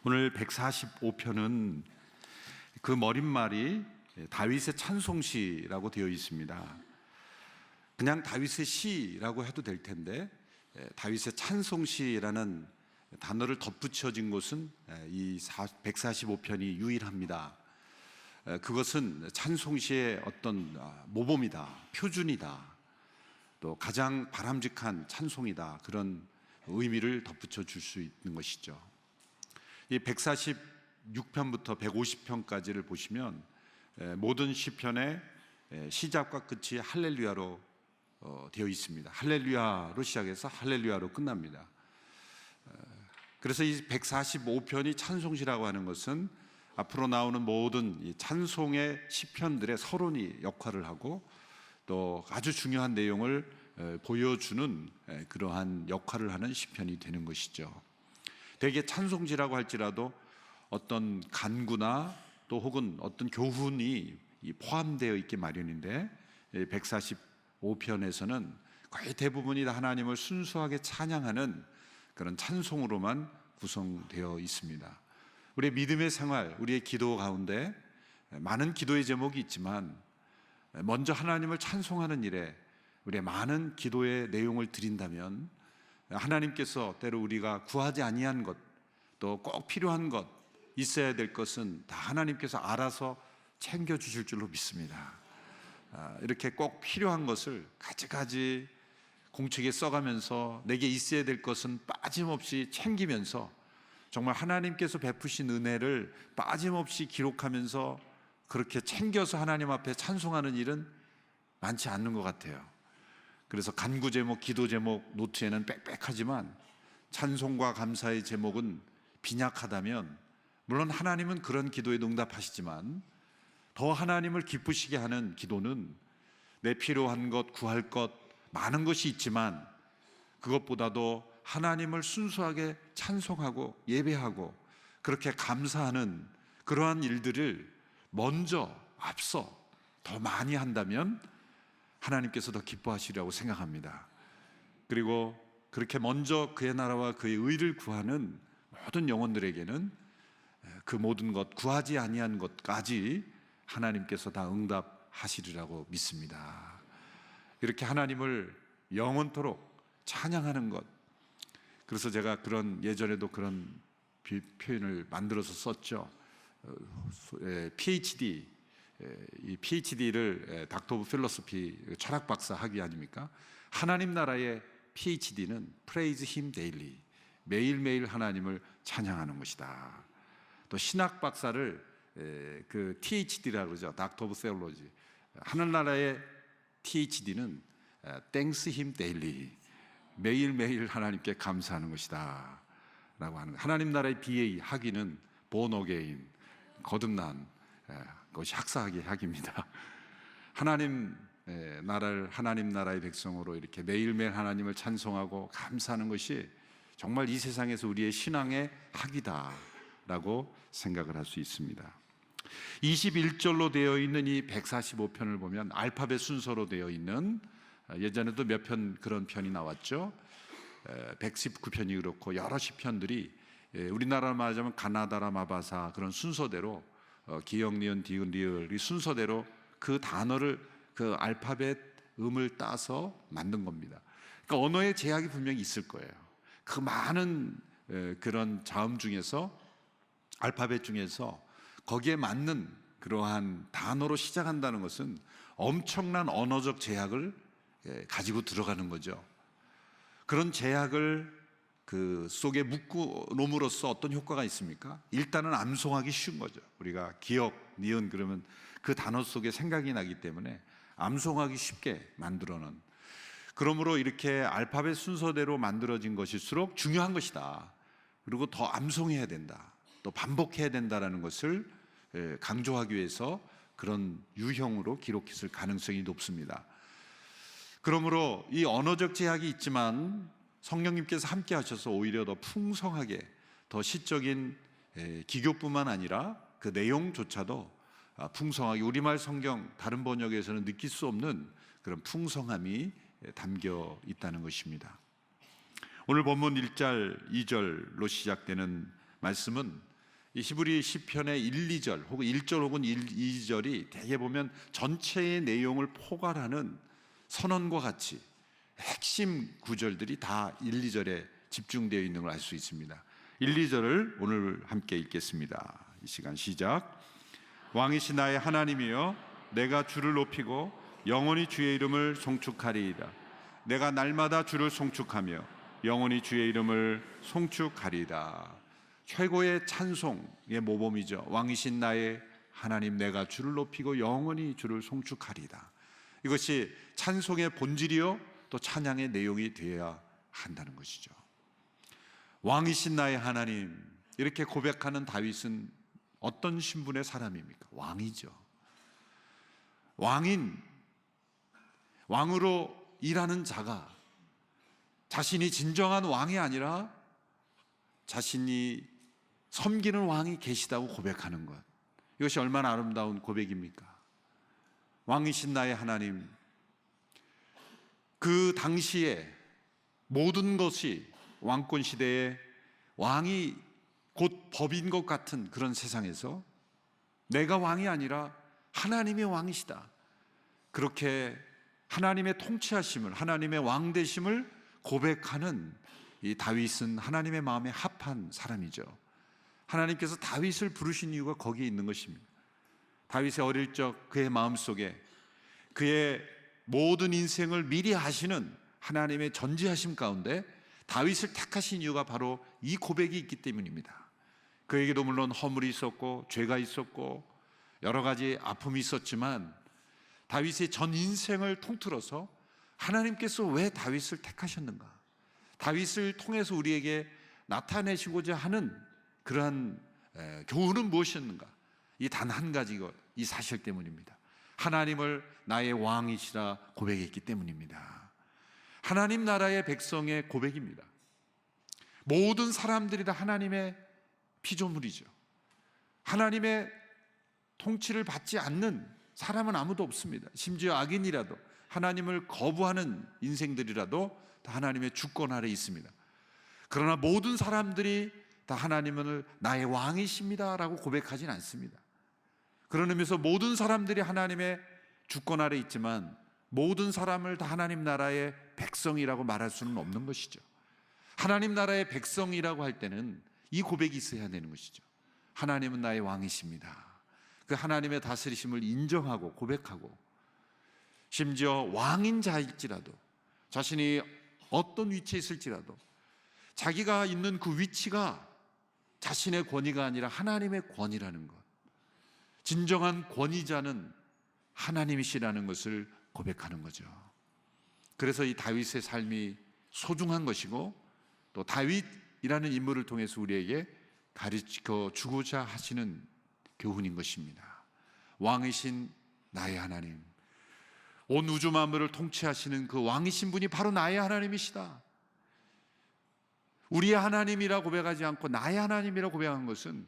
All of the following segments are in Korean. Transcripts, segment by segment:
오늘 145편은 그 머릿말이 다윗의 찬송시라고 되어 있습니다. 그냥 다윗의 시라고 해도 될 텐데 다윗의 찬송시라는 단어를 덧붙여진 곳은 이 145편이 유일합니다. 그것은 찬송시의 어떤 모범이다, 표준이다, 또 가장 바람직한 찬송이다, 그런 의미를 덧붙여 줄 수 있는 것이죠. 이 146편부터 150편까지를 보시면 모든 시편의 시작과 끝이 할렐루야로 되어 있습니다. 할렐루야로 시작해서 할렐루야로 끝납니다. 그래서 이 145편이 찬송시라고 하는 것은 앞으로 나오는 모든 이 찬송의 시편들의 서론이 역할을 하고 또 아주 중요한 내용을 보여주는 그러한 역할을 하는 시편이 되는 것이죠. 대개 찬송시라고 할지라도 어떤 간구나 또 혹은 어떤 교훈이 포함되어 있기 마련인데 145편에서는 거의 대부분이 다 하나님을 순수하게 찬양하는 그런 찬송으로만 구성되어 있습니다. 우리의 믿음의 생활, 우리의 기도 가운데 많은 기도의 제목이 있지만 먼저 하나님을 찬송하는 일에 우리의 많은 기도의 내용을 드린다면 하나님께서 때로 우리가 구하지 아니한 것, 또 꼭 필요한 것, 있어야 될 것은 다 하나님께서 알아서 챙겨주실 줄로 믿습니다. 이렇게 꼭 필요한 것을 가지가지 공책에 써가면서 내게 있어야 될 것은 빠짐없이 챙기면서 정말 하나님께서 베푸신 은혜를 빠짐없이 기록하면서 그렇게 챙겨서 하나님 앞에 찬송하는 일은 많지 않는 것 같아요. 그래서 간구 제목, 기도 제목 노트에는 빽빽하지만 찬송과 감사의 제목은 빈약하다면 물론 하나님은 그런 기도에 응답하시지만 더 하나님을 기쁘시게 하는 기도는 내 필요한 것, 구할 것 많은 것이 있지만 그것보다도 하나님을 순수하게 찬송하고 예배하고 그렇게 감사하는 그러한 일들을 먼저 앞서 더 많이 한다면 하나님께서 더 기뻐하시리라고 생각합니다. 그리고 그렇게 먼저 그의 나라와 그의 의를 구하는 모든 영혼들에게는 그 모든 것, 구하지 아니한 것까지 하나님께서 다 응답하시리라고 믿습니다. 이렇게 하나님을 영원토록 찬양하는 것. 그래서 제가 예전에도 그런 표현을 만들어서 썼죠. PhD, 이 PhD를 닥터 오브 필로소피 철학 박사 학위 아닙니까? 하나님 나라의 PhD는 Praise Him Daily, 매일매일 하나님을 찬양하는 것이다. 또 신학 박사를 그 THD라고 그러죠. 닥터 오브 세올로지. 하늘나라의 THD는 Thanks Him Daily, 매일매일 하나님께 감사하는 것이다 라고 하는 거예요. 하나님 나라의 BA 학위는 Born Again, 거듭난 그것이 학사학위 학위입니다. 하나님 나라의 백성으로 이렇게 매일매일 하나님을 찬송하고 감사하는 것이 정말 이 세상에서 우리의 신앙의 학위다라고 생각을 할 수 있습니다. 21절로 되어 있는 이 145편을 보면 알파벳 순서로 되어 있는, 예전에도 몇 편 그런 편이 나왔죠. 119편이 그렇고 여러 시편들이 우리나라로 말하자면 가나다라 마바사 그런 순서대로 기역, 니은, 디귿, 리을 이 순서대로 그 단어를 그 알파벳 음을 따서 만든 겁니다. 그러니까 언어의 제약이 분명히 있을 거예요. 그 많은 그런 자음 중에서 알파벳 중에서 거기에 맞는 그러한 단어로 시작한다는 것은 엄청난 언어적 제약을 가지고 들어가는 거죠. 그런 제약을 그 속에 묶어 놓음으로써 어떤 효과가 있습니까? 일단은 암송하기 쉬운 거죠. 우리가 기역, 니은 그러면 그 단어 속에 생각이 나기 때문에 암송하기 쉽게 만들어놓은, 그러므로 이렇게 알파벳 순서대로 만들어진 것일수록 중요한 것이다. 그리고 더 암송해야 된다, 또 반복해야 된다라는 것을 강조하기 위해서 그런 유형으로 기록했을 가능성이 높습니다. 그러므로 이 언어적 제약이 있지만 성령님께서 함께 하셔서 오히려 더 풍성하게, 더 시적인 기교뿐만 아니라 그 내용조차도 풍성하게, 우리말 성경 다른 번역에서는 느낄 수 없는 그런 풍성함이 담겨 있다는 것입니다. 오늘 본문 1절, 2절로 시작되는 말씀은 이 히브리 시편의 1, 2절 혹은 1절 혹은 2절이 대개 보면 전체의 내용을 포괄하는 선언과 같이 핵심 구절들이 다 1, 2절에 집중되어 있는 걸 알 수 있습니다. 1, 2절을 오늘 함께 읽겠습니다. 이 시간 시작. 왕이신 나의 하나님이여, 내가 주를 높이고 영원히 주의 이름을 송축하리이다. 내가 날마다 주를 송축하며 영원히 주의 이름을 송축하리이다. 최고의 찬송의 모범이죠. 왕이신 나의 하나님, 내가 주를 높이고 영원히 주를 송축하리이다. 이것이 찬송의 본질이요 또 찬양의 내용이 되어야 한다는 것이죠. 왕이신 나의 하나님, 이렇게 고백하는 다윗은 어떤 신분의 사람입니까? 왕이죠. 왕으로 일하는 자가 자신이 진정한 왕이 아니라 자신이 섬기는 왕이 계시다고 고백하는 것, 이것이 얼마나 아름다운 고백입니까? 왕이신 나의 하나님, 그 당시에 모든 것이 왕권 시대에 왕이 곧 법인 것 같은 그런 세상에서 내가 왕이 아니라 하나님이 왕이시다, 그렇게 하나님의 통치하심을, 하나님의 왕되심을 고백하는 이 다윗은 하나님의 마음에 합한 사람이죠. 하나님께서 다윗을 부르신 이유가 거기에 있는 것입니다. 다윗의 어릴 적 그의 마음속에 그의 모든 인생을 미리 아시는 하나님의 전지하심 가운데 다윗을 택하신 이유가 바로 이 고백이 있기 때문입니다. 그에게도 물론 허물이 있었고 죄가 있었고 여러 가지 아픔이 있었지만 다윗의 전 인생을 통틀어서 하나님께서 왜 다윗을 택하셨는가, 다윗을 통해서 우리에게 나타내시고자 하는 그러한 교훈은 무엇이었는가, 이 단 한 가지 이 사실 때문입니다. 하나님을 나의 왕이시라 고백했기 때문입니다. 하나님 나라의 백성의 고백입니다. 모든 사람들이 다 하나님의 피조물이죠. 하나님의 통치를 받지 않는 사람은 아무도 없습니다. 심지어 악인이라도, 하나님을 거부하는 인생들이라도 다 하나님의 주권 아래 있습니다. 그러나 모든 사람들이 다 하나님을 나의 왕이십니다 라고 고백하진 않습니다. 그런 의미에서 모든 사람들이 하나님의 주권 아래 있지만 모든 사람을 다 하나님 나라의 백성이라고 말할 수는 없는 것이죠. 하나님 나라의 백성이라고 할 때는 이 고백이 있어야 되는 것이죠. 하나님은 나의 왕이십니다. 그 하나님의 다스리심을 인정하고 고백하고, 심지어 왕인 자일지라도, 자신이 어떤 위치에 있을지라도 자기가 있는 그 위치가 자신의 권위가 아니라 하나님의 권위라는 것, 진정한 권위자는 하나님이시라는 것을 고백하는 거죠. 그래서 이 다윗의 삶이 소중한 것이고, 또 다윗이라는 인물을 통해서 우리에게 가르쳐 주고자 하시는 교훈인 것입니다. 왕이신 나의 하나님, 온 우주 만물을 통치하시는 그 왕이신 분이 바로 나의 하나님이시다. 우리의 하나님이라 고백하지 않고 나의 하나님이라 고백한 것은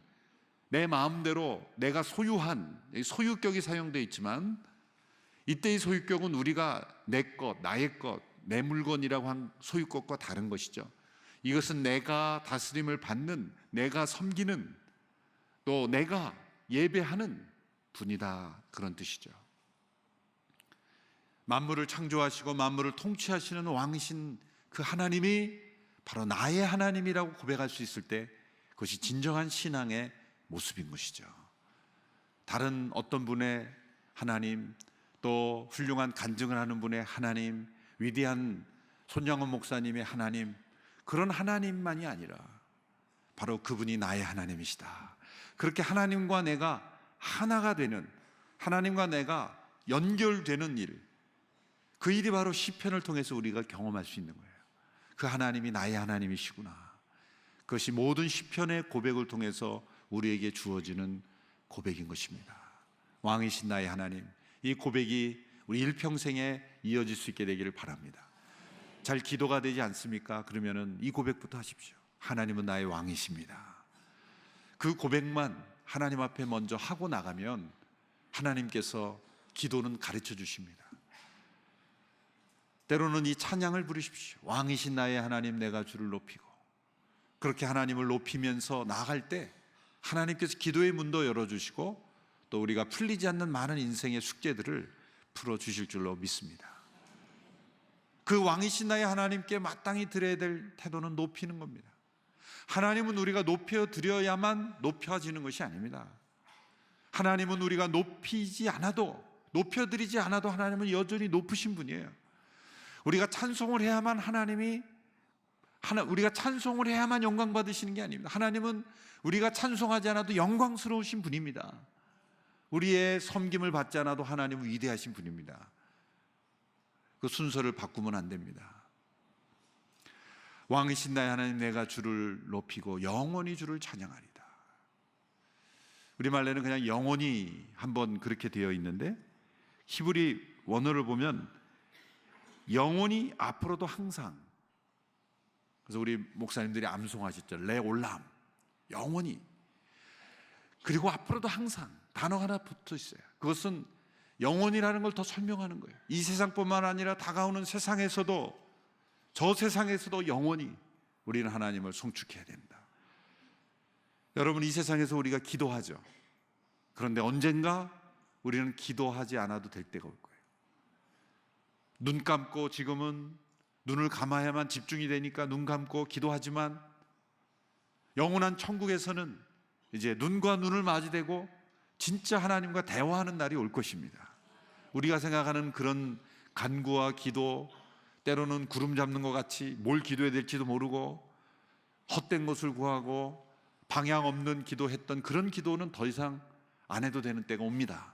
내 마음대로 내가 소유한, 소유격이 사용되어 있지만 이때의 소유격은 우리가 내 것, 나의 것, 내 물건이라고 한 소유격과 다른 것이죠. 이것은 내가 다스림을 받는, 내가 섬기는, 또 내가 예배하는 분이다, 그런 뜻이죠. 만물을 창조하시고 만물을 통치하시는 왕이신 그 하나님이 바로 나의 하나님이라고 고백할 수 있을 때 그것이 진정한 신앙의 모습인 것이죠. 다른 어떤 분의 하나님, 또 훌륭한 간증을 하는 분의 하나님, 위대한 손양원 목사님의 하나님, 그런 하나님만이 아니라 바로 그분이 나의 하나님이시다. 그렇게 하나님과 내가 하나가 되는, 하나님과 내가 연결되는 일, 그 일이 바로 시편을 통해서 우리가 경험할 수 있는 거예요. 그 하나님이 나의 하나님이시구나. 그것이 모든 시편의 고백을 통해서 우리에게 주어지는 고백인 것입니다. 왕이신 나의 하나님, 이 고백이 우리 일평생에 이어질 수 있게 되기를 바랍니다. 잘 기도가 되지 않습니까? 그러면은 이 고백부터 하십시오. 하나님은 나의 왕이십니다. 그 고백만 하나님 앞에 먼저 하고 나가면 하나님께서 기도는 가르쳐 주십니다. 때로는 이 찬양을 부르십시오. 왕이신 나의 하나님, 내가 주를 높이고. 그렇게 하나님을 높이면서 나아갈 때 하나님께서 기도의 문도 열어주시고 또 우리가 풀리지 않는 많은 인생의 숙제들을 풀어주실 줄로 믿습니다. 그 왕이신 나의 하나님께 마땅히 드려야 될 태도는 높이는 겁니다. 하나님은 우리가 높여드려야만 높여지는 것이 아닙니다. 하나님은 우리가 높여드리지 않아도 하나님은 여전히 높으신 분이에요. 우리가 찬송을 해야만 우리가 찬송을 해야만 영광 받으시는 게 아닙니다. 하나님은 우리가 찬송하지 않아도 영광스러우신 분입니다. 우리의 섬김을 받지 않아도 하나님은 위대하신 분입니다. 그 순서를 바꾸면 안 됩니다. 왕이신 나의 하나님, 내가 주를 높이고 영원히 주를 찬양하리다. 우리말로는 그냥 영원히 한번 그렇게 되어 있는데, 히브리 원어를 보면 영원히, 앞으로도 항상. 그래서 우리 목사님들이 암송하셨죠. 레올람, 영원히. 그리고 앞으로도 항상, 단어 하나 붙어 있어요. 그것은 영원이라는 걸 더 설명하는 거예요. 이 세상뿐만 아니라 다가오는 세상에서도, 저 세상에서도 영원히 우리는 하나님을 송축해야 된다. 여러분, 이 세상에서 우리가 기도하죠. 그런데 언젠가 우리는 기도하지 않아도 될 때가 올 거예요. 눈 감고, 지금은 눈을 감아야만 집중이 되니까 눈 감고 기도하지만, 영원한 천국에서는 이제 눈과 눈을 맞이되고 진짜 하나님과 대화하는 날이 올 것입니다. 우리가 생각하는 그런 간구와 기도, 때로는 구름 잡는 것 같이 뭘 기도해야 될지도 모르고 헛된 것을 구하고 방향 없는 기도했던 그런 기도는 더 이상 안 해도 되는 때가 옵니다.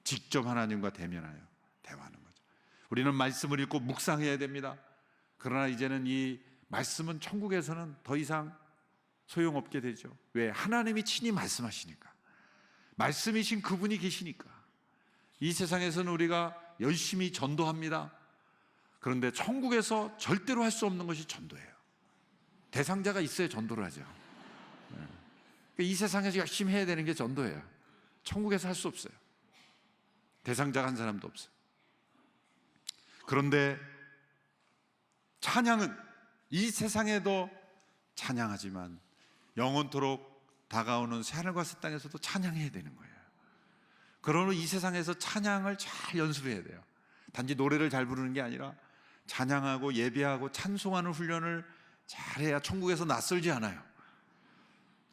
직접 하나님과 대면하여 대화하는 거죠. 우리는 말씀을 읽고 묵상해야 됩니다. 그러나 이제는 이 말씀은 천국에서는 더 이상 소용없게 되죠. 왜? 하나님이 친히 말씀하시니까. 말씀이신 그분이 계시니까. 이 세상에서는 우리가 열심히 전도합니다. 그런데 천국에서 절대로 할 수 없는 것이 전도예요. 대상자가 있어야 전도를 하죠. 이 세상에서 열심히 해야 되는 게 전도예요. 천국에서 할 수 없어요. 대상자가 한 사람도 없어요. 그런데 찬양은 이 세상에도 찬양하지만 영원토록 다가오는 새하늘과 새 땅에서도 찬양해야 되는 거예요. 그러므로 이 세상에서 찬양을 잘 연습해야 돼요. 단지 노래를 잘 부르는 게 아니라 찬양하고 예배하고 찬송하는 훈련을 잘해야 천국에서 낯설지 않아요.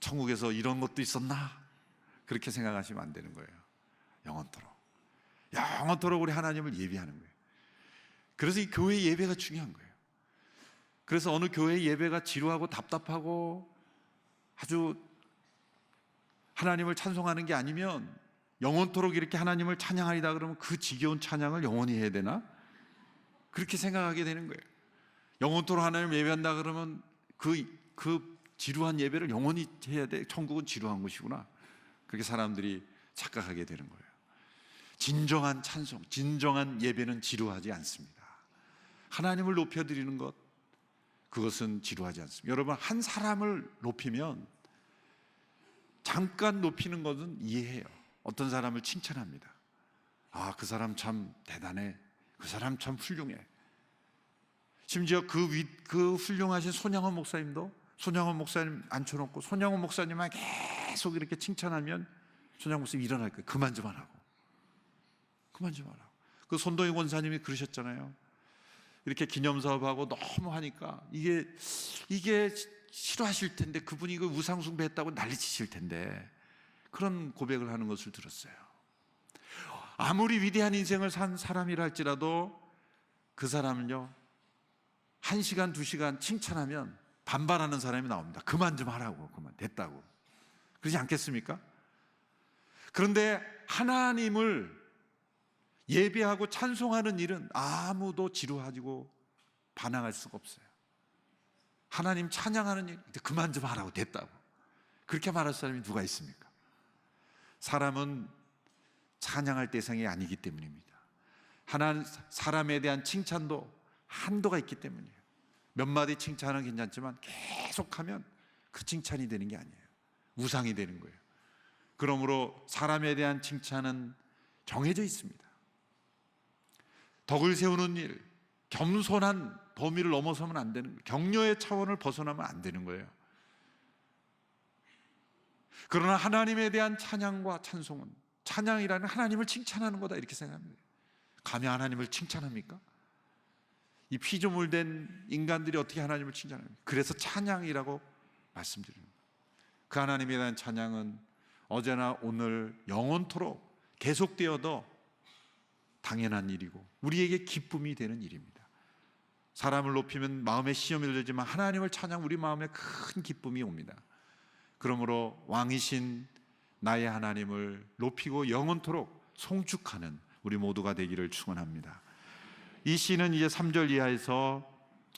천국에서 이런 것도 있었나? 그렇게 생각하시면 안 되는 거예요. 영원토록 우리 하나님을 예배하는 거예요. 그래서 이 교회 예배가 중요한 거예요. 그래서 어느 교회 예배가 지루하고 답답하고 아주 하나님을 찬송하는 게 아니면, 영원토록 이렇게 하나님을 찬양하리다 그러면 그 지겨운 찬양을 영원히 해야 되나? 그렇게 생각하게 되는 거예요. 영원토록 하나님을 예배한다 그러면 그 지루한 예배를 영원히 해야 돼. 천국은 지루한 곳이구나. 그렇게 사람들이 착각하게 되는 거예요. 진정한 찬송, 진정한 예배는 지루하지 않습니다. 하나님을 높여드리는 것, 그것은 지루하지 않습니다. 여러분, 한 사람을 높이면, 잠깐 높이는 것은 이해해요. 어떤 사람을 칭찬합니다. 아, 그 사람 참 대단해. 그 사람 참 훌륭해. 심지어 그 훌륭하신 손양원 목사님도, 손양원 목사님 앉혀놓고 손양원 목사님만 계속 이렇게 칭찬하면 손양원 목사님 일어날 거예요. 그만 좀 하라고. 그 손동희 권사님이 그러셨잖아요. 이렇게 기념사업하고 너무 하니까 이게 싫어하실 텐데, 그분이 그 우상숭배했다고 난리치실 텐데, 그런 고백을 하는 것을 들었어요. 아무리 위대한 인생을 산 사람이라 할지라도 그 사람은요, 1시간, 2시간 칭찬하면 반발하는 사람이 나옵니다. 그만 좀 하라고, 그만, 됐다고. 그러지 않겠습니까? 그런데 하나님을 예배하고 찬송하는 일은 아무도 지루하고 반항할 수가 없어요. 하나님 찬양하는 일, 그만 좀 하라고, 됐다고. 그렇게 말할 사람이 누가 있습니까? 사람은 찬양할 대상이 아니기 때문입니다. 사람에 대한 칭찬도 한도가 있기 때문이에요. 몇 마디 칭찬은 괜찮지만 계속하면 그 칭찬이 되는 게 아니에요. 우상이 되는 거예요. 그러므로 사람에 대한 칭찬은 정해져 있습니다. 덕을 세우는 일, 겸손한 범위를 넘어서면 안 되는 거예요. 격려의 차원을 벗어나면 안 되는 거예요. 그러나 하나님에 대한 찬양과 찬송은, 찬양이라는 하나님을 칭찬하는 거다 이렇게 생각합니다. 감히 하나님을 칭찬합니까? 이 피조물된 인간들이 어떻게 하나님을 칭찬합니까? 그래서 찬양이라고 말씀드립니다. 그 하나님에 대한 찬양은 어제나 오늘 영원토록 계속되어도 당연한 일이고 우리에게 기쁨이 되는 일입니다. 사람을 높이면 마음에 시험이 들지만 하나님을 찬양, 우리 마음에 큰 기쁨이 옵니다. 그러므로 왕이신 나의 하나님을 높이고 영원토록 송축하는 우리 모두가 되기를 축원합니다. 이 시는 이제 3절 이하에서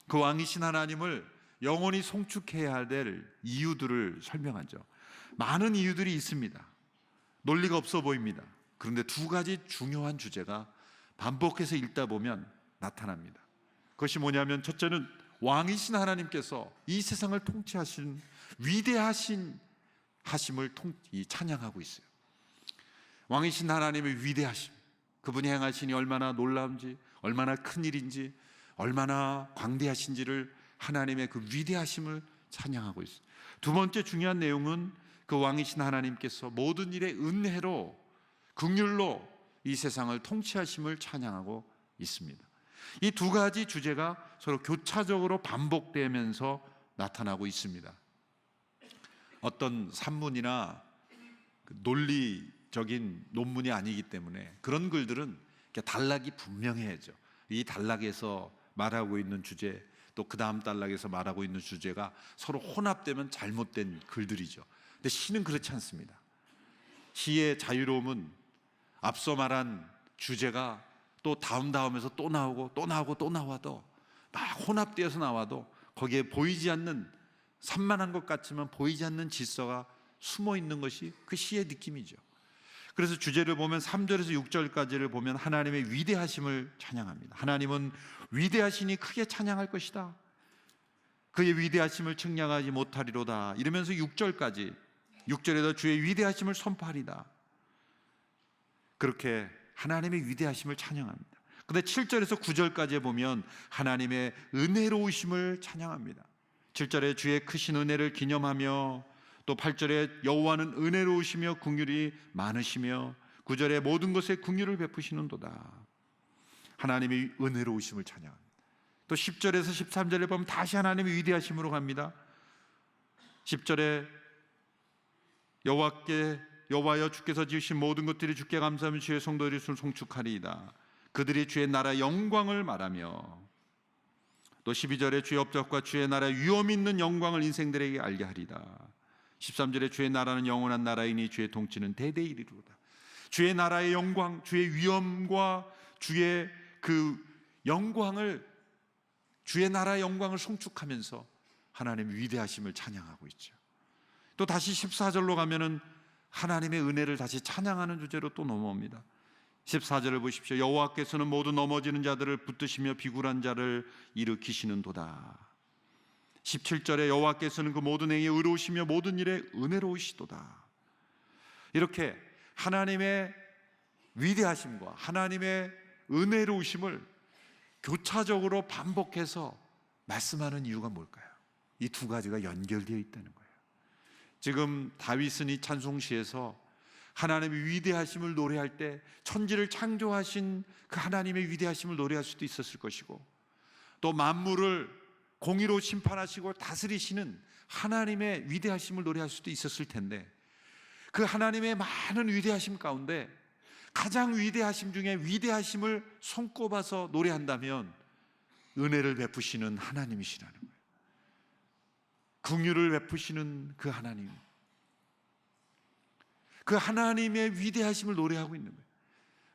그 왕이신 하나님을 영원히 송축해야 될 이유들을 설명하죠. 많은 이유들이 있습니다. 논리가 없어 보입니다. 그런데 두 가지 중요한 주제가 반복해서 읽다 보면 나타납니다. 그것이 뭐냐면, 첫째는 왕이신 하나님께서 이 세상을 통치하신 위대하신 하심을 찬양하고 있어요. 왕이신 하나님의 위대하심, 그분이 행하시니 얼마나 놀라운지, 얼마나 큰 일인지, 얼마나 광대하신지를, 하나님의 그 위대하심을 찬양하고 있어요. 두 번째 중요한 내용은 그 왕이신 하나님께서 모든 일에 은혜로, 긍휼로 이 세상을 통치하심을 찬양하고 있습니다. 이 두 가지 주제가 서로 교차적으로 반복되면서 나타나고 있습니다. 어떤 산문이나 논리적인 논문이 아니기 때문에 그런 글들은 단락이 분명해야죠. 이 단락에서 말하고 있는 주제, 또 그 다음 단락에서 말하고 있는 주제가 서로 혼합되면 잘못된 글들이죠. 근데 시는 그렇지 않습니다. 시의 자유로움은 앞서 말한 주제가 또 다음에서 또 나오고 또 나오고 또 나와도, 막 혼합되어서 나와도 거기에 보이지 않는, 산만한 것 같지만 보이지 않는 질서가 숨어 있는 것이 그 시의 느낌이죠. 그래서 주제를 보면 3절에서 6절까지를 보면 하나님의 위대하심을 찬양합니다. 하나님은 위대하시니 크게 찬양할 것이다. 그의 위대하심을 측량하지 못하리로다. 이러면서 6절까지, 6절에도 주의 위대하심을 선포하리다. 그렇게 하나님의 위대하심을 찬양합니다. 그런데 7절에서 9절까지 보면 하나님의 은혜로우심을 찬양합니다. 7절에 주의 크신 은혜를 기념하며, 또 8절에 여호와는 은혜로우시며 긍휼이 많으시며, 9절에 모든 것에 긍휼을 베푸시는도다. 하나님의 은혜로우심을 찬양합니다. 또 10절에서 13절에 보면 다시 하나님의 위대하심으로 갑니다. 10절에 여호와여 주께서 지으신 모든 것들이 주께 감사하며 주의 성도들이 송축하리이다. 그들이 주의 나라 영광을 말하며, 또 12절에 주의 업적과 주의 나라 위엄 있는 영광을 인생들에게 알게 하리다. 13절에 주의 나라는 영원한 나라이니 주의 통치는 대대에 이르리로다. 주의 나라의 영광, 주의 위엄과 주의 그 영광을, 주의 나라의 영광을 송축하면서 하나님의 위대하심을 찬양하고 있죠. 또 다시 14절로 가면은 하나님의 은혜를 다시 찬양하는 주제로 또 넘어옵니다. 14절을 보십시오. 여호와께서는 모두 넘어지는 자들을 붙드시며 비굴한 자를 일으키시는도다. 17절에 여호와께서는 그 모든 행위에 의로우시며 모든 일에 은혜로우시도다. 이렇게 하나님의 위대하심과 하나님의 은혜로우심을 교차적으로 반복해서 말씀하는 이유가 뭘까요? 이 두 가지가 연결되어 있다는 거예요. 지금 다윗은 이 찬송시에서 하나님의 위대하심을 노래할 때 천지를 창조하신 그 하나님의 위대하심을 노래할 수도 있었을 것이고, 또 만물을 공의로 심판하시고 다스리시는 하나님의 위대하심을 노래할 수도 있었을 텐데, 그 하나님의 많은 위대하심 가운데 가장 위대하심 중에 위대하심을 손꼽아서 노래한다면 은혜를 베푸시는 하나님이시라는 거예요. 긍휼을 베푸시는 그 하나님, 그 하나님의 위대하심을 노래하고 있는 거예요.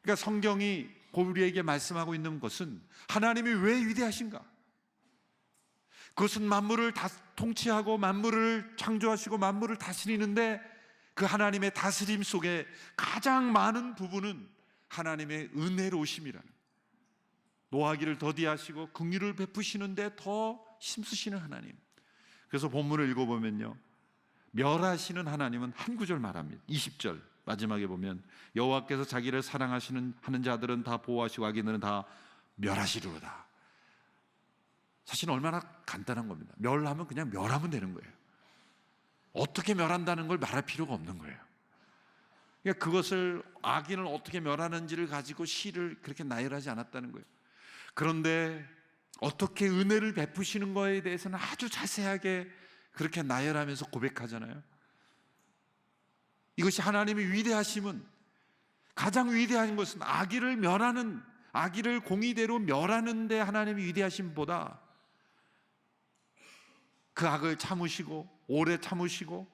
그러니까 성경이 우리에게 말씀하고 있는 것은 하나님이 왜 위대하신가? 그것은 만물을 다 통치하고 만물을 창조하시고 만물을 다스리는데, 그 하나님의 다스림 속에 가장 많은 부분은 하나님의 은혜로우심이라는, 노하기를 더디하시고 긍휼을 베푸시는데 더 힘쓰시는 하나님. 그래서 본문을 읽어보면요, 멸하시는 하나님은 한 구절 말합니다. 20절 마지막에 보면 여호와께서 자기를 사랑하시는 하는 자들은 다 보호하시고 악인들은 다 멸하시리로다. 사실은 얼마나 간단한 겁니다. 멸하면 그냥 멸하면 되는 거예요. 어떻게 멸한다는 걸 말할 필요가 없는 거예요. 그러니까 그것을 악인을 어떻게 멸하는지를 가지고 시를 그렇게 나열하지 않았다는 거예요. 그런데 어떻게 은혜를 베푸시는 거에 대해서는 아주 자세하게 그렇게 나열하면서 고백하잖아요. 이것이 하나님의 위대하심은, 가장 위대한 것은 악의를 공의대로 멸하는 데 하나님의 위대하심보다 그 악을 참으시고 오래 참으시고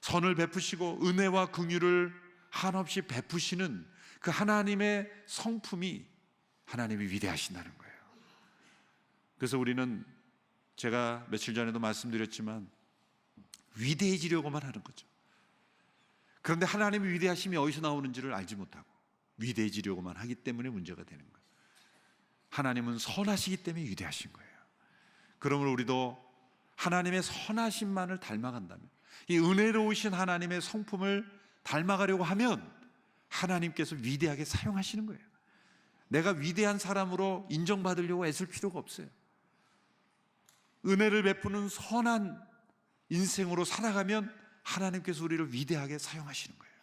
선을 베푸시고 은혜와 긍휼을 한없이 베푸시는 그 하나님의 성품이 하나님이 위대하신다는 거예요. 그래서 우리는, 제가 며칠 전에도 말씀드렸지만, 위대해지려고만 하는 거죠. 그런데 하나님의 위대하심이 어디서 나오는지를 알지 못하고 위대해지려고만 하기 때문에 문제가 되는 거예요. 하나님은 선하시기 때문에 위대하신 거예요. 그러므로 우리도 하나님의 선하심만을 닮아간다면, 이 은혜로우신 하나님의 성품을 닮아가려고 하면 하나님께서 위대하게 사용하시는 거예요. 내가 위대한 사람으로 인정받으려고 애쓸 필요가 없어요. 은혜를 베푸는 선한 인생으로 살아가면 하나님께서 우리를 위대하게 사용하시는 거예요.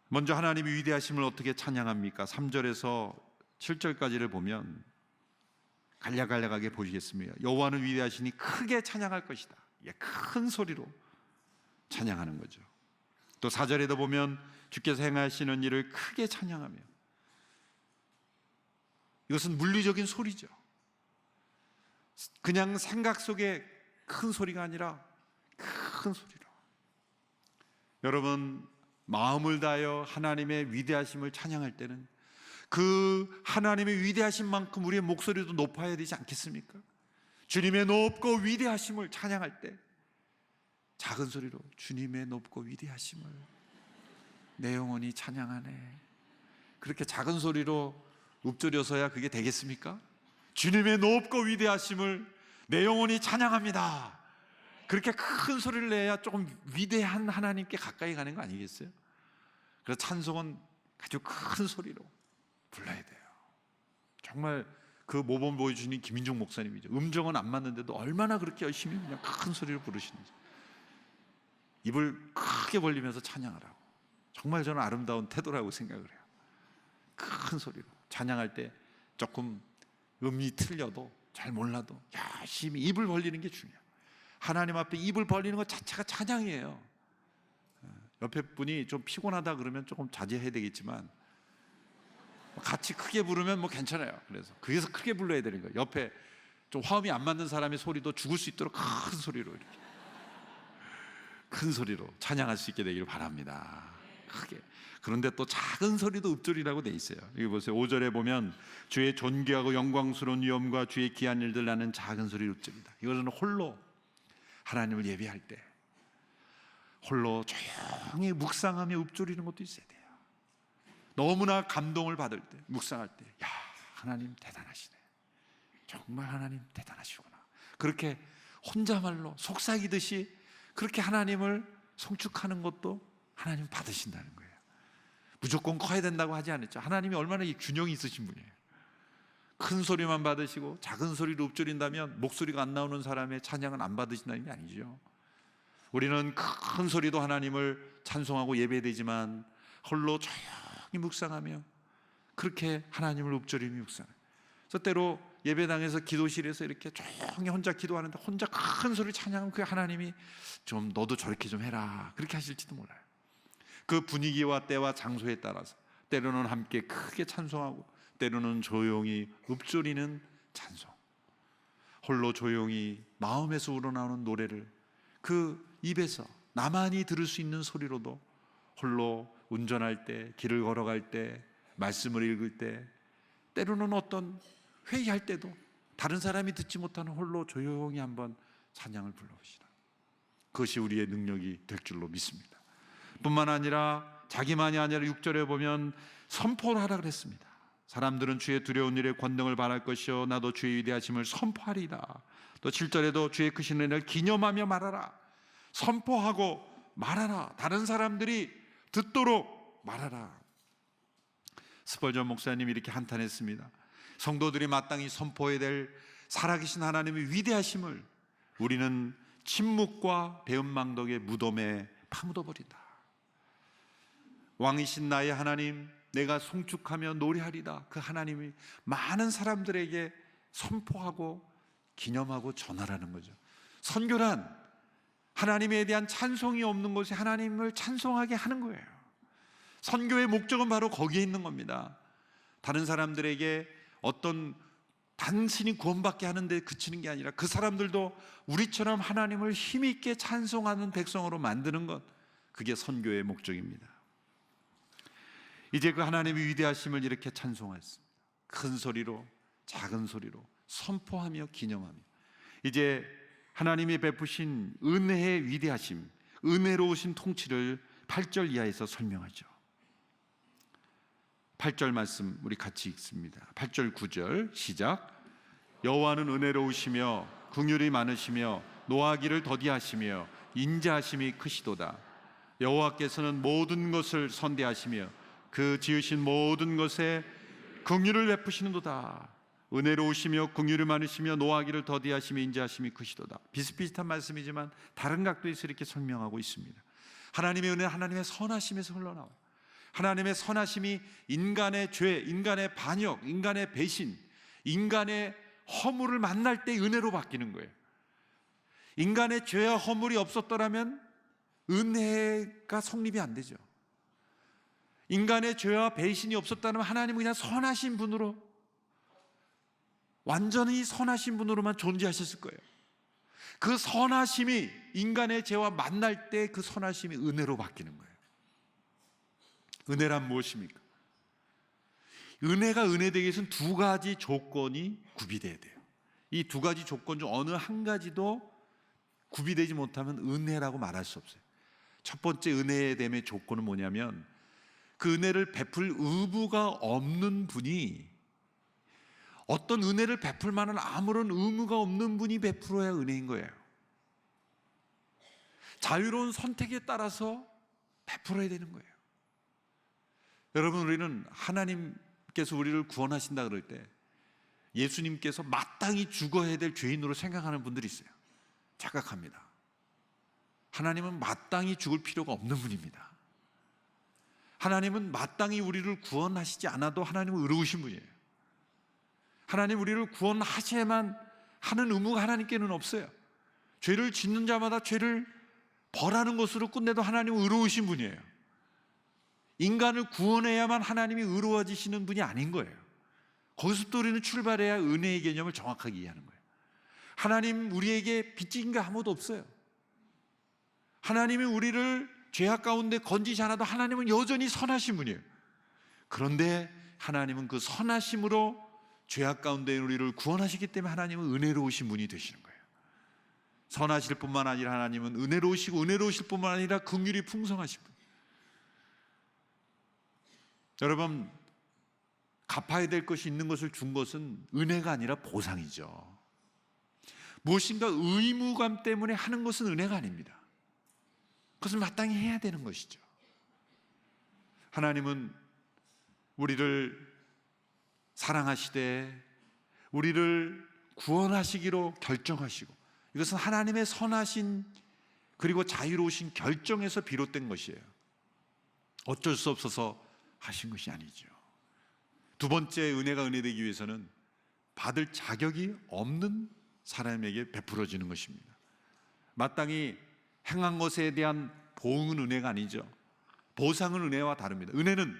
먼저 하나님의 위대하심을 어떻게 찬양합니까? 3절에서 7절까지를 보면 간략간략하게 보시겠습니다. 여호와는 위대하시니 크게 찬양할 것이다. 큰 소리로 찬양하는 거죠. 또 4절에도 보면 주께서 행하시는 일을 크게 찬양하며, 이것은 물리적인 소리죠. 그냥 생각 속에 큰 소리가 아니라 큰 소리로. 여러분, 마음을 다하여 하나님의 위대하심을 찬양할 때는 그 하나님의 위대하신 만큼 우리의 목소리도 높아야 되지 않겠습니까? 주님의 높고 위대하심을 찬양할 때 작은 소리로, 주님의 높고 위대하심을 내 영혼이 찬양하네. 그렇게 작은 소리로 읊조려서야 그게 되겠습니까? 주님의 높고 위대하심을 내 영혼이 찬양합니다. 그렇게 큰 소리를 내야 조금 위대한 하나님께 가까이 가는 거 아니겠어요? 그래서 찬송은 아주 큰 소리로 불러야 돼요. 정말 그 모범 보여주신 김인중 목사님이죠. 음정은 안 맞는데도 얼마나 그렇게 열심히 그냥 큰 소리를 부르시는지. 입을 크게 벌리면서 찬양하라고. 정말 저는 아름다운 태도라고 생각을 해요. 큰 소리로 찬양할 때 조금 음이 틀려도, 잘 몰라도 열심히 입을 벌리는 게 중요해요. 하나님 앞에 입을 벌리는 것 자체가 찬양이에요. 옆에 분이 좀 피곤하다 그러면 조금 자제해야 되겠지만, 같이 크게 부르면 뭐 괜찮아요. 그래서 크게 불러야 되는 거예요. 옆에 좀 화음이 안 맞는 사람의 소리도 죽을 수 있도록 큰 소리로, 이렇게 큰 소리로 찬양할 수 있게 되기를 바랍니다. 크게. 그런데 또 작은 소리도 읊조리라고 돼 있어요. 여기 보세요. 5절에 보면 주의 존귀하고 영광스러운 위엄과 주의 귀한 일들 나는 작은 소리를 읊조리다. 이것은 홀로 하나님을 예배할 때 홀로 조용히 묵상하며 읊조리는 것도 있어야 돼요. 너무나 감동을 받을 때, 묵상할 때, 야, 하나님 대단하시네. 정말 하나님 대단하시구나. 그렇게 혼자말로 속삭이듯이 그렇게 하나님을 송축하는 것도 하나님 받으신다는 거예요. 무조건 커야 된다고 하지 않았죠. 하나님이 얼마나 이 균형이 있으신 분이에요. 큰 소리만 받으시고 작은 소리로 읊조린다면 목소리가 안 나오는 사람의 찬양은 안 받으신다는 게 아니죠. 우리는 큰 소리도 하나님을 찬송하고 예배되지만 홀로 조용히 묵상하며 그렇게 하나님을 읊조리며 묵상해요. 그래서 때로 예배당에서 기도실에서 이렇게 조용히 혼자 기도하는데 혼자 큰 소리 찬양하면 그 하나님이 좀 너도 저렇게 좀 해라 그렇게 하실지도 몰라요. 그 분위기와 때와 장소에 따라서 때로는 함께 크게 찬송하고 때로는 조용히 읊조리는 찬송, 홀로 조용히 마음에서 우러나오는 노래를 그 입에서 나만이 들을 수 있는 소리로도 홀로 운전할 때, 길을 걸어갈 때, 말씀을 읽을 때, 때로는 어떤 회의할 때도 다른 사람이 듣지 못하는 홀로 조용히 한번 찬양을 불러보시라. 그것이 우리의 능력이 될 줄로 믿습니다. 뿐만 아니라 자기만이 아니라 6절에 보면 선포를 하라 그랬습니다. 사람들은 주의 두려운 일에 권능을 바랄 것이요 나도 주의 위대하심을 선포하리이다. 또 7절에도 주의 크신 은혜를 기념하며 말하라. 선포하고 말하라. 다른 사람들이 듣도록 말하라. 스펄전 목사님이 이렇게 한탄했습니다. 성도들이 마땅히 선포해야 될 살아계신 하나님의 위대하심을 우리는 침묵과 배은망덕의 무덤에 파묻어버린다. 왕이신 나의 하나님, 내가 송축하며 노래하리다. 그 하나님이 많은 사람들에게 선포하고 기념하고 전하라는 거죠. 선교란 하나님에 대한 찬송이 없는 곳에 하나님을 찬송하게 하는 거예요. 선교의 목적은 바로 거기에 있는 겁니다. 다른 사람들에게 어떤 단순히 구원받게 하는 데 그치는 게 아니라 그 사람들도 우리처럼 하나님을 힘있게 찬송하는 백성으로 만드는 것, 그게 선교의 목적입니다. 이제 그 하나님의 위대하심을 이렇게 찬송했습니다. 큰 소리로, 작은 소리로 선포하며 기념하며, 이제 하나님이 베푸신 은혜의 위대하심, 은혜로우신 통치를 8절 이하에서 설명하죠. 8절 말씀 우리 같이 읽습니다. 8절 9절 시작. 여호와는 은혜로우시며 긍휼이 많으시며 노하기를 더디하시며 인자하심이 크시도다. 여호와께서는 모든 것을 선대하시며 그 지으신 모든 것에 긍휼을 베푸시는도다. 은혜로우시며 긍휼이 많으시며 노하기를 더디하시며 인자하심이 크시도다. 비슷비슷한 말씀이지만 다른 각도에서 이렇게 설명하고 있습니다. 하나님의 은혜, 하나님의 선하심에서 흘러나와요. 하나님의 선하심이 인간의 죄, 인간의 반역, 인간의 배신, 인간의 허물을 만날 때 은혜로 바뀌는 거예요. 인간의 죄와 허물이 없었더라면 은혜가 성립이 안 되죠. 인간의 죄와 배신이 없었다면 하나님은 그냥 선하신 분으로, 완전히 선하신 분으로만 존재하셨을 거예요. 그 선하심이 인간의 죄와 만날 때 그 선하심이 은혜로 바뀌는 거예요. 은혜란 무엇입니까? 은혜가 은혜되기 위해서는 두 가지 조건이 구비돼야 돼요. 이 두 가지 조건 중 어느 한 가지도 구비되지 못하면 은혜라고 말할 수 없어요. 첫 번째 은혜됨의 조건은 뭐냐면, 그 은혜를 베풀 의무가 없는 분이, 어떤 은혜를 베풀 만한 아무런 의무가 없는 분이 베풀어야 은혜인 거예요. 자유로운 선택에 따라서 베풀어야 되는 거예요. 여러분, 우리는 하나님께서 우리를 구원하신다 그럴 때 예수님께서 마땅히 죽어야 될 죄인으로 생각하는 분들이 있어요. 착각합니다. 하나님은 마땅히 죽을 필요가 없는 분입니다. 하나님은 마땅히 우리를 구원하시지 않아도 하나님은 의로우신 분이에요. 하나님 우리를 구원하셔야만 하는 의무가 하나님께는 없어요. 죄를 짓는 자마다 죄를 벌하는 것으로 끝내도 하나님은 의로우신 분이에요. 인간을 구원해야만 하나님이 의로워지시는 분이 아닌 거예요. 거기서부터 우리는 출발해야 은혜의 개념을 정확하게 이해하는 거예요. 하나님 우리에게 빚진 게 아무도 없어요. 하나님이 우리를 죄악 가운데 건지지 않아도 하나님은 여전히 선하신 분이에요. 그런데 하나님은 그 선하심으로 죄악 가운데 우리를 구원하시기 때문에 하나님은 은혜로우신 분이 되시는 거예요. 선하실 뿐만 아니라 하나님은 은혜로우시고, 은혜로우실 뿐만 아니라 긍휼이 풍성하신 분. 여러분, 갚아야 될 것이 있는 것을 준 것은 은혜가 아니라 보상이죠. 무엇인가 의무감 때문에 하는 것은 은혜가 아닙니다. 그것을 마땅히 해야 되는 것이죠. 하나님은 우리를 사랑하시되 우리를 구원하시기로 결정하시고, 이것은 하나님의 선하신 그리고 자유로우신 결정에서 비롯된 것이에요. 어쩔 수 없어서 하신 것이 아니죠. 두 번째, 은혜가 은혜되기 위해서는 받을 자격이 없는 사람에게 베풀어지는 것입니다. 마땅히 행한 것에 대한 보응은 은혜가 아니죠. 보상은 은혜와 다릅니다. 은혜는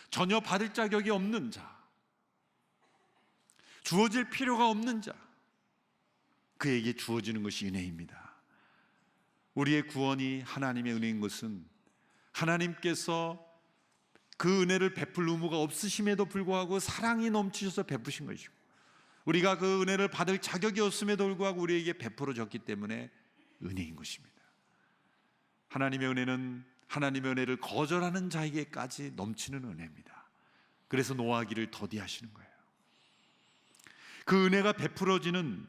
전혀 받을 자격이 없는 자, 주어질 필요가 없는 자, 그에게 주어지는 것이 은혜입니다. 우리의 구원이 하나님의 은혜인 것은 하나님께서 그 은혜를 베풀 의무가 없으심에도 불구하고 사랑이 넘치셔서 베푸신 것이고, 우리가 그 은혜를 받을 자격이 없음에도 불구하고 우리에게 베풀어졌기 때문에 은혜인 것입니다. 하나님의 은혜는 하나님의 은혜를 거절하는 자에게까지 넘치는 은혜입니다. 그래서 노하기를 더디하시는 거예요. 그 은혜가 베풀어지는,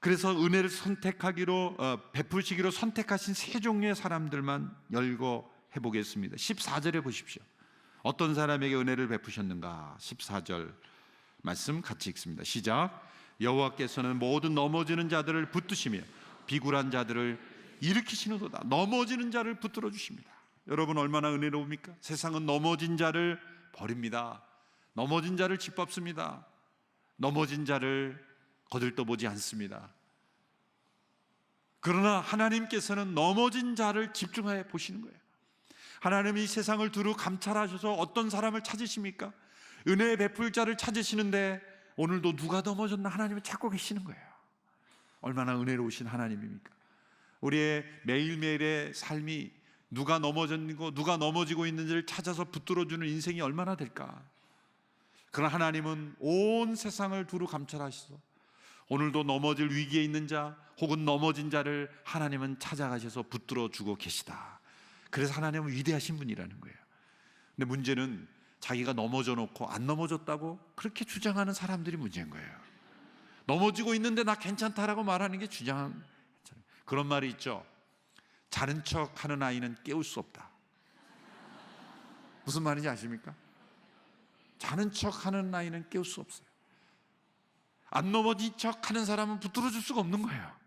그래서 은혜를 선택하기로 베풀시기로 선택하신 세 종류의 사람들만 열거해 보겠습니다. 14절에 보십시오. 어떤 사람에게 은혜를 베푸셨는가? 14절 말씀 같이 읽습니다. 시작. 여호와께서는 모든 넘어지는 자들을 붙드시며 비굴한 자들을 일으키시는도다. 넘어지는 자를 붙들어 주십니다. 여러분, 얼마나 은혜로웁니까? 세상은 넘어진 자를 버립니다. 넘어진 자를 짓밟습니다. 넘어진 자를 거들떠보지 않습니다. 그러나 하나님께서는 넘어진 자를 집중하여 보시는 거예요. 하나님이 세상을 두루 감찰하셔서 어떤 사람을 찾으십니까? 은혜 베풀 자를 찾으시는데 오늘도 누가 넘어졌나 하나님은 찾고 계시는 거예요. 얼마나 은혜로우신 하나님입니까? 우리의 매일매일의 삶이 누가 넘어졌고 누가 넘어지고 있는지를 찾아서 붙들어주는 인생이 얼마나 될까? 그러나 하나님은 온 세상을 두루 감찰하셔서 오늘도 넘어질 위기에 있는 자 혹은 넘어진 자를 하나님은 찾아가셔서 붙들어주고 계시다. 그래서 하나님은 위대하신 분이라는 거예요. 근데 문제는 자기가 넘어져 놓고 안 넘어졌다고 그렇게 주장하는 사람들이 문제인 거예요. 넘어지고 있는데 나 괜찮다라고 말하는 게 주장한, 그런 말이 있죠. 자는 척 하는 아이는 깨울 수 없다. 무슨 말인지 아십니까? 자는 척 하는 아이는 깨울 수 없어요. 안 넘어진 척 하는 사람은 붙들어 줄 수가 없는 거예요.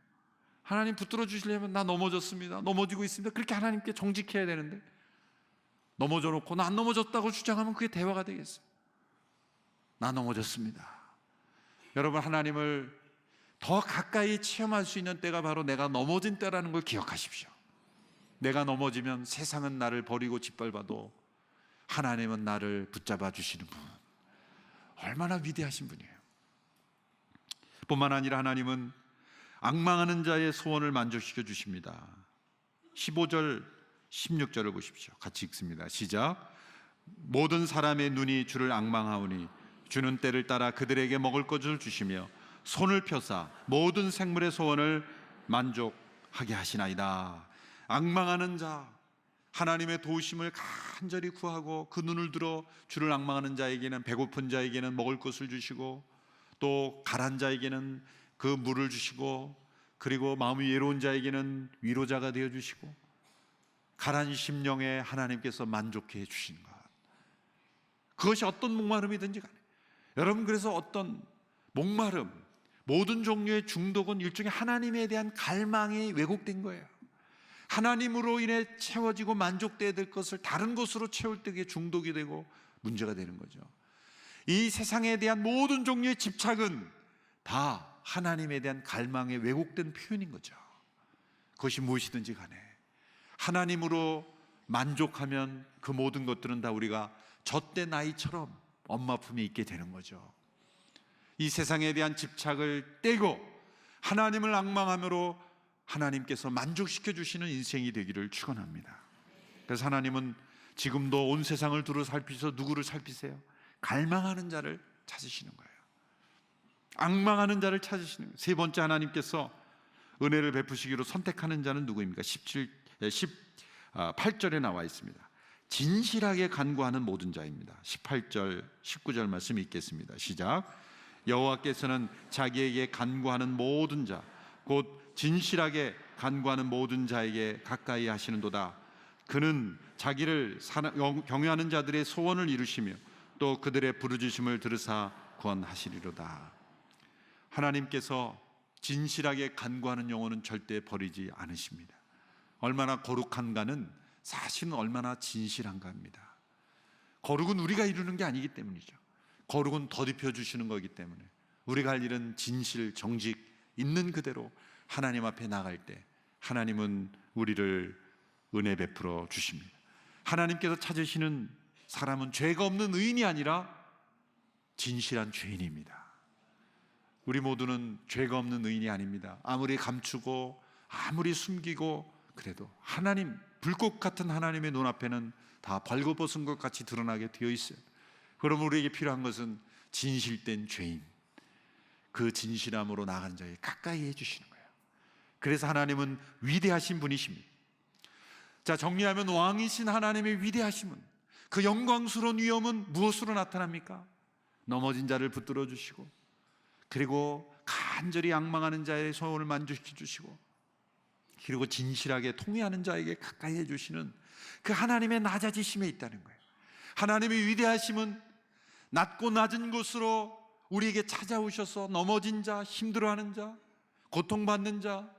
하나님 붙들어 주시려면 나 넘어졌습니다, 넘어지고 있습니다, 그렇게 하나님께 정직해야 되는데 넘어져 놓고 나 안 넘어졌다고 주장하면 그게 대화가 되겠어요? 나 넘어졌습니다. 여러분, 하나님을 더 가까이 체험할 수 있는 때가 바로 내가 넘어진 때라는 걸 기억하십시오. 내가 넘어지면 세상은 나를 버리고 짓밟아도 하나님은 나를 붙잡아 주시는 분, 얼마나 위대하신 분이에요. 뿐만 아니라 하나님은 앙망하는 자의 소원을 만족시켜 주십니다. 15절 16절을 보십시오. 같이 읽습니다. 시작. 모든 사람의 눈이 주를 앙망하오니 주는 때를 따라 그들에게 먹을 것을 주시며 손을 펴사 모든 생물의 소원을 만족하게 하시나이다. 앙망하는 자, 하나님의 도우심을 간절히 구하고 그 눈을 들어 주를 앙망하는 자에게는, 배고픈 자에게는 먹을 것을 주시고 또 가란 자에게는 그 물을 주시고, 그리고 마음이 외로운 자에게는 위로자가 되어주시고, 가란 심령에 하나님께서 만족해 주시는 것, 그것이 어떤 목마름이든지 간에, 여러분, 그래서 어떤 목마름, 모든 종류의 중독은 일종의 하나님에 대한 갈망이 왜곡된 거예요. 하나님으로 인해 채워지고 만족돼야 될 것을 다른 것으로 채울 때에 중독이 되고 문제가 되는 거죠. 이 세상에 대한 모든 종류의 집착은 다 하나님에 대한 갈망의 왜곡된 표현인 거죠. 그것이 무엇이든지 간에 하나님으로 만족하면 그 모든 것들은 다 우리가 젖된 아이처럼 엄마 품에 있게 되는 거죠. 이 세상에 대한 집착을 떼고 하나님을 앙망함으로 하나님께서 만족시켜 주시는 인생이 되기를 축원합니다. 그래서 하나님은 지금도 온 세상을 두루 살피셔서 누구를 살피세요? 갈망하는 자를 찾으시는 거예요. 앙망하는 자를 찾으시는 거예요. 세 번째, 하나님께서 은혜를 베푸시기로 선택하는 자는 누구입니까? 18절에 나와 있습니다. 진실하게 간구하는 모든 자입니다. 18절 19절 말씀 읽겠습니다. 시작. 여호와께서는 자기에게 간구하는 모든 자, 곧 진실하게 간구하는 모든 자에게 가까이 하시는도다. 그는 자기를 경외하는 자들의 소원을 이루시며 또 그들의 부르짖음을 들으사 구원하시리로다. 하나님께서 진실하게 간구하는 영혼은 절대 버리지 않으십니다. 얼마나 거룩한가는 사실은 얼마나 진실한가입니다. 거룩은 우리가 이루는 게 아니기 때문이죠. 거룩은 덧입혀 주시는 거기 때문에 우리가 할 일은 진실, 정직 있는 그대로 하나님 앞에 나갈 때 하나님은 우리를 은혜 베풀어 주십니다. 하나님께서 찾으시는 사람은 죄가 없는 의인이 아니라 진실한 죄인입니다. 우리 모두는 죄가 없는 의인이 아닙니다. 아무리 감추고 아무리 숨기고 그래도 하나님, 불꽃 같은 하나님의 눈앞에는 다 벌거벗은 것 같이 드러나게 되어 있어요. 그럼 우리에게 필요한 것은 진실된 죄인, 그 진실함으로 나간 자에 가까이 해주시는 거예요. 그래서 하나님은 위대하신 분이십니다. 자, 정리하면 왕이신 하나님의 위대하심은, 그 영광스러운 위엄은 무엇으로 나타납니까? 넘어진 자를 붙들어 주시고, 그리고 간절히 앙망하는 자의 소원을 만족시켜 주시고, 그리고 진실하게 통회하는 자에게 가까이 해주시는 그 하나님의 낮아지심에 있다는 거예요. 하나님의 위대하심은 낮고 낮은 곳으로 우리에게 찾아오셔서 넘어진 자, 힘들어하는 자, 고통받는 자,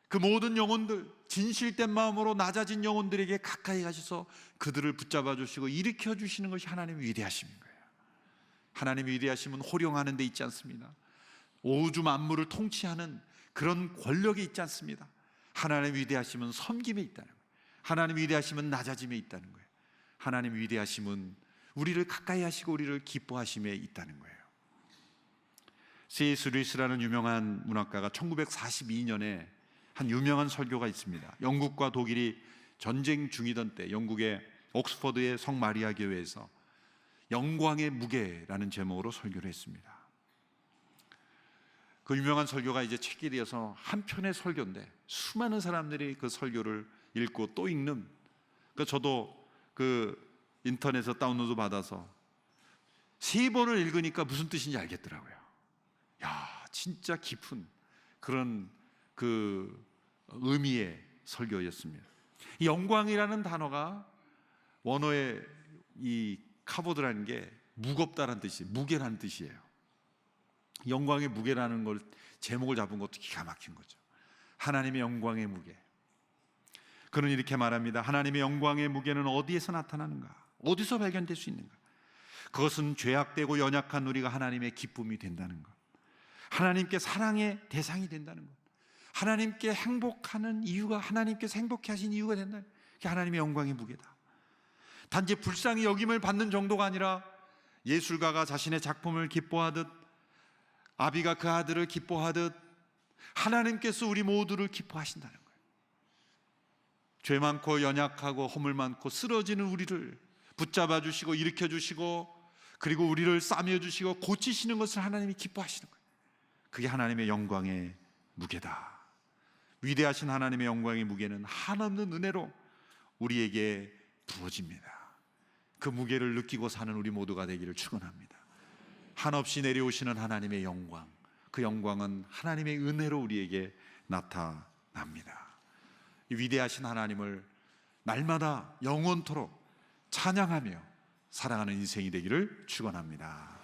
그 모든 영혼들, 진실된 마음으로 낮아진 영혼들에게 가까이 가셔서 그들을 붙잡아 주시고 일으켜 주시는 것이 하나님의 위대하심인 거예요. 하나님의 위대하심은 호령하는 데 있지 않습니다. 우주 만물을 통치하는 그런 권력이 있지 않습니다. 하나님의 위대하심은 섬김에 있다는 거예요. 하나님의 위대하심은 낮아짐에 있다는 거예요. 하나님의 위대하심은 우리를 가까이 하시고 우리를 기뻐하심에 있다는 거예요. C.S. 루이스라는 유명한 문학가가 1942년에 한 유명한 설교가 있습니다. 영국과 독일이 전쟁 중이던 때 영국의 옥스퍼드의 성 마리아 교회에서 영광의 무게라는 제목으로 설교를 했습니다. 그 유명한 설교가 이제 책이 되어서 한 편의 설교인데 수많은 사람들이 그 설교를 읽고 또 읽는, 저도 그 인터넷에서 다운로드 받아서 3번을 읽으니까 무슨 뜻인지 알겠더라고요. 야, 진짜 깊은 그런 그 의미의 설교였습니다. 이 영광이라는 단어가 원어의 이 카보드라는 게 무겁다라는 뜻이, 무게라는 뜻이에요. 영광의 무게라는 걸 제목을 잡은 것도 기가 막힌 거죠. 하나님의 영광의 무게. 그는 이렇게 말합니다. 하나님의 영광의 무게는 어디에서 나타나는가? 어디서 발견될 수 있는가? 그것은 죄악되고 연약한 우리가 하나님의 기쁨이 된다는 것, 하나님께 사랑의 대상이 된다는 것, 하나님께 행복하는 이유가, 하나님께서 행복해 하신 이유가 된다는 것, 그게 하나님의 영광의 무게다. 단지 불쌍히 여김을 받는 정도가 아니라 예술가가 자신의 작품을 기뻐하듯, 아비가 그 아들을 기뻐하듯 하나님께서 우리 모두를 기뻐하신다는 거예요. 죄 많고 연약하고 허물 많고 쓰러지는 우리를 붙잡아 주시고 일으켜 주시고 그리고 우리를 싸매 주시고 고치시는 것을 하나님이 기뻐하시는 거예요. 그게 하나님의 영광의 무게다. 위대하신 하나님의 영광의 무게는 한없는 은혜로 우리에게 부어집니다. 그 무게를 느끼고 사는 우리 모두가 되기를 축원합니다. 한없이 내려오시는 하나님의 영광, 그 영광은 하나님의 은혜로 우리에게 나타납니다. 이 위대하신 하나님을 날마다 영원토록 찬양하며 살아가는 인생이 되기를 축원합니다.